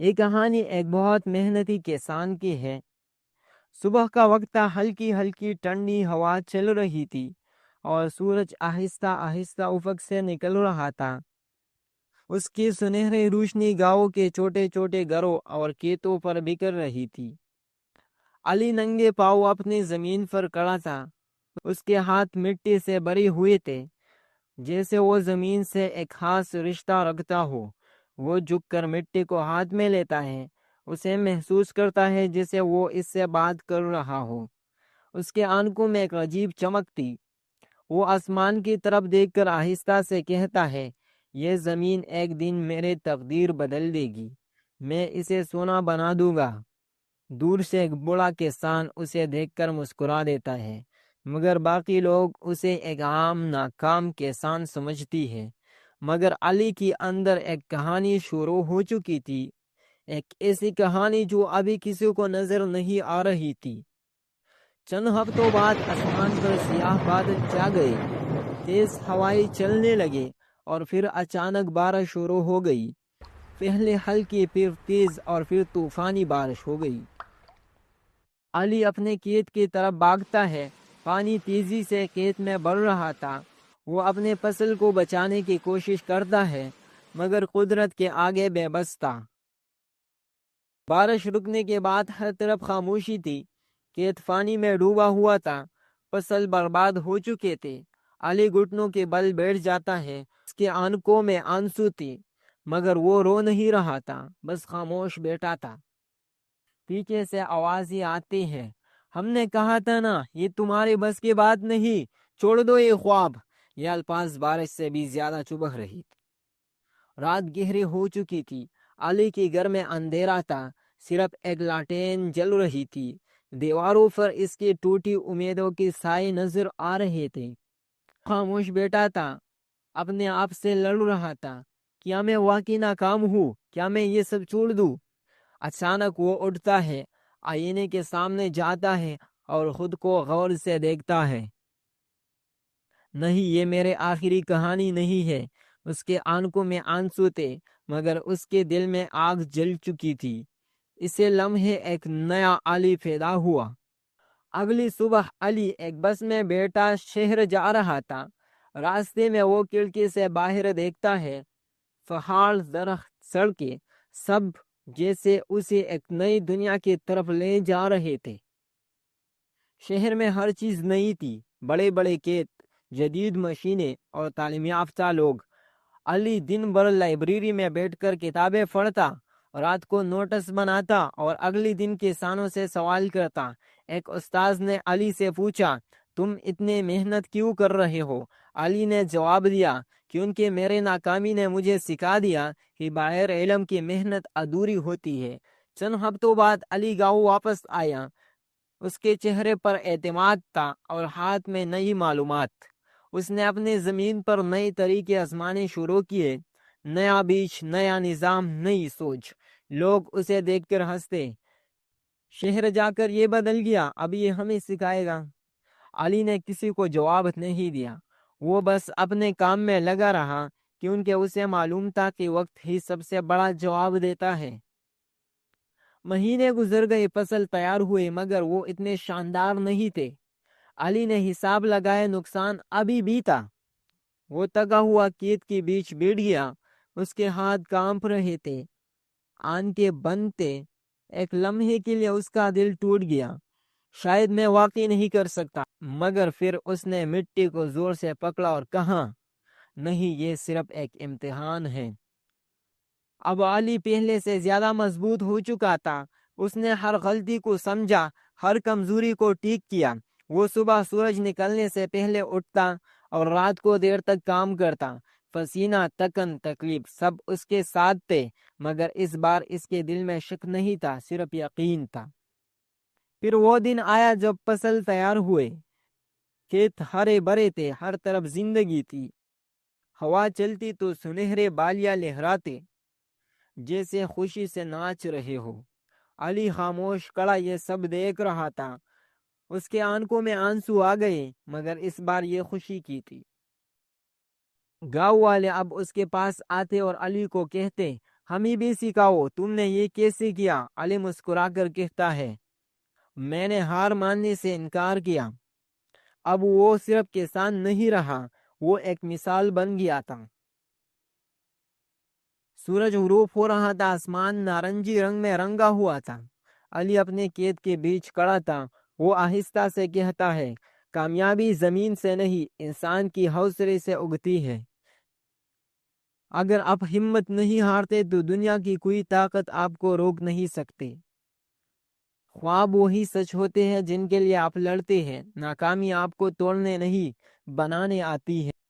یہ کہانی ایک بہت محنتی کسان کی ہے۔ صبح کا وقت تھا، ہلکی ہلکی ٹھنڈی ہوا چل رہی تھی اور سورج آہستہ آہستہ افق سے نکل رہا تھا۔ اس کی سنہری روشنی گاؤں کے چھوٹے چھوٹے گھروں اور کھیتوں پر بکھر رہی تھی۔ علی ننگے پاؤں اپنی زمین پر کھڑا تھا۔ اس کے ہاتھ مٹی سے بھرے ہوئے تھے، جیسے وہ زمین سے ایک خاص رشتہ رکھتا ہو۔ وہ جھک کر مٹی کو ہاتھ میں لیتا ہے، اسے محسوس کرتا ہے جیسے وہ اس سے بات کر رہا ہو۔ اس کے آنکھوں میں ایک عجیب چمک تھی۔ وہ آسمان کی طرف دیکھ کر آہستہ سے کہتا ہے، یہ زمین ایک دن میرے تقدیر بدل دے گی، میں اسے سونا بنا دوں گا۔ دور سے ایک بوڑھا کسان اسے دیکھ کر مسکرا دیتا ہے، مگر باقی لوگ اسے ایک عام ناکام کسان سمجھتی ہے۔ مگر علی کی اندر ایک کہانی شروع ہو چکی تھی، ایک ایسی کہانی جو ابھی کسی کو نظر نہیں آ رہی تھی۔ چند ہفتوں بعد آسمان پر سیاہ بادل چھا گئے، تیز ہوائیں چلنے لگے اور پھر اچانک بارش شروع ہو گئی۔ پہلے ہلکی، پھر تیز اور پھر طوفانی بارش ہو گئی۔ علی اپنے کھیت کی طرف بھاگتا ہے۔ پانی تیزی سے کھیت میں بڑھ رہا تھا۔ وہ اپنے فصل کو بچانے کی کوشش کرتا ہے، مگر قدرت کے آگے بے بس تھا۔ بارش رکنے کے بعد ہر طرف خاموشی تھی۔ کھیت پانی میں ڈوبا ہوا تھا، فصل برباد ہو چکے تھے۔ علی گھٹنوں کے بل بیٹھ جاتا ہے، اس کے آنکھوں میں آنسو تھے، مگر وہ رو نہیں رہا تھا، بس خاموش بیٹھا تھا۔ پیچھے سے آوازیں آتی ہیں، ہم نے کہا تھا نا، یہ تمہارے بس کی بات نہیں، چھوڑ دو یہ خواب۔ یہ الفاظ بارش سے بھی زیادہ چبھ رہی تھی۔ رات گہری ہو چکی تھی۔ علی کے گھر میں اندھیرا تھا، صرف ایک لالٹین جل رہی تھی۔ دیواروں پر اس کی ٹوٹی امیدوں کے سائے نظر آ رہے تھے۔ خاموش بیٹا تھا، اپنے آپ سے لڑ رہا تھا، کیا میں واقعی ناکام ہوں؟ کیا میں یہ سب چھوڑ دوں؟ اچانک وہ اٹھتا ہے، آئینے کے سامنے جاتا ہے اور خود کو غور سے دیکھتا ہے۔ نہیں، یہ میرے آخری کہانی نہیں ہے۔ اس کے آنکھوں میں آنسو تھے، مگر اس کے دل میں آگ جل چکی تھی۔ اسے لمحے ایک نیا علی پیدا ہوا۔ اگلی صبح علی ایک بس میں بیٹھا شہر جا رہا تھا۔ راستے میں وہ کھڑکی سے باہر دیکھتا ہے، پہاڑ، درخت، سڑکیں، سب جیسے اسے ایک نئی دنیا کی طرف لے جا رہے تھے۔ شہر میں ہر چیز نئی تھی، بڑے بڑے کھیت، جدید مشینیں اور تعلیم یافتہ لوگ۔ علی دن بھر لائبریری میں بیٹھ کر کتابیں پڑھتا، رات کو نوٹس بناتا اور اگلی دن کسانوں سے سوال کرتا۔ ایک استاذ نے علی سے پوچھا، تم اتنے محنت کیوں کر رہے ہو؟ علی نے جواب دیا، کیونکہ میرے ناکامی نے مجھے سکھا دیا کہ بغیر علم کی محنت ادھوری ہوتی ہے۔ چند ہفتوں بعد علی گاؤں واپس آیا۔ اس کے چہرے پر اعتماد تھا اور ہاتھ میں نئی معلومات۔ اس نے اپنی زمین پر نئے طریقے آزمانے شروع کیے، نیا بیج، نیا نظام، نئی سوچ۔ لوگ اسے دیکھ کر ہنستے، شہر جا کر یہ بدل گیا، اب یہ ہمیں سکھائے گا۔ علی نے کسی کو جواب نہیں دیا، وہ بس اپنے کام میں لگا رہا، کیونکہ اسے معلوم تھا کہ وقت ہی سب سے بڑا جواب دیتا ہے۔ مہینے گزر گئے، فصل تیار ہوئے، مگر وہ اتنے شاندار نہیں تھے۔ علی نے حساب لگایا، نقصان ابھی بھی تھا۔ وہ تگا ہوا کھیت کے بیچ بیٹھ گیا، اس کے ہاتھ کانپ رہے تھے، آنکھیں بند تھے۔ ایک لمحے کے لیے اس کا دل ٹوٹ گیا، شاید میں واقعی نہیں کر سکتا۔ مگر پھر اس نے مٹی کو زور سے پکڑا اور کہا، نہیں، یہ صرف ایک امتحان ہے۔ اب علی پہلے سے زیادہ مضبوط ہو چکا تھا۔ اس نے ہر غلطی کو سمجھا، ہر کمزوری کو ٹھیک کیا۔ وہ صبح سورج نکلنے سے پہلے اٹھتا اور رات کو دیر تک کام کرتا۔ پسینہ، تھکن، تکلیف سب اس کے ساتھ تھے، مگر اس بار اس کے دل میں شک نہیں تھا، صرف یقین تھا۔ پھر وہ دن آیا جب فصل تیار ہوئے، کھیت ہرے بھرے تھے، ہر طرف زندگی تھی۔ ہوا چلتی تو سنہرے بالیاں لہراتے، جیسے خوشی سے ناچ رہے ہو۔ علی خاموش کھڑا یہ سب دیکھ رہا تھا۔ اس کے آنکھوں میں آنسو آ گئے، مگر اس بار یہ خوشی کی تھی۔ گاؤں والے اب اس کے پاس آتے اور علی کو کہتے، ہمیں بھی سکھاؤ تم نے یہ کیسے کیا؟ علی مسکرا کر کہتا ہے میں نے ہار ماننے سے انکار کیا۔ اب وہ صرف کسان نہیں رہا، وہ ایک مثال بن گیا تھا۔ سورج غروب ہو رہا تھا، آسمان نارنجی رنگ میں رنگا ہوا تھا۔ علی اپنے کھیت کے بیچ کھڑا تھا۔ وہ آہستہ سے کہتا ہے کامیابی زمین سے نہیں، انسان کی حوصلے سے اگتی ہے۔ اگر آپ ہمت نہیں ہارتے تو دنیا کی کوئی طاقت آپ کو روک نہیں سکتی۔ خواب وہی سچ ہوتے ہیں جن کے لیے آپ لڑتے ہیں۔ ناکامی آپ کو توڑنے نہیں، بنانے آتی ہے۔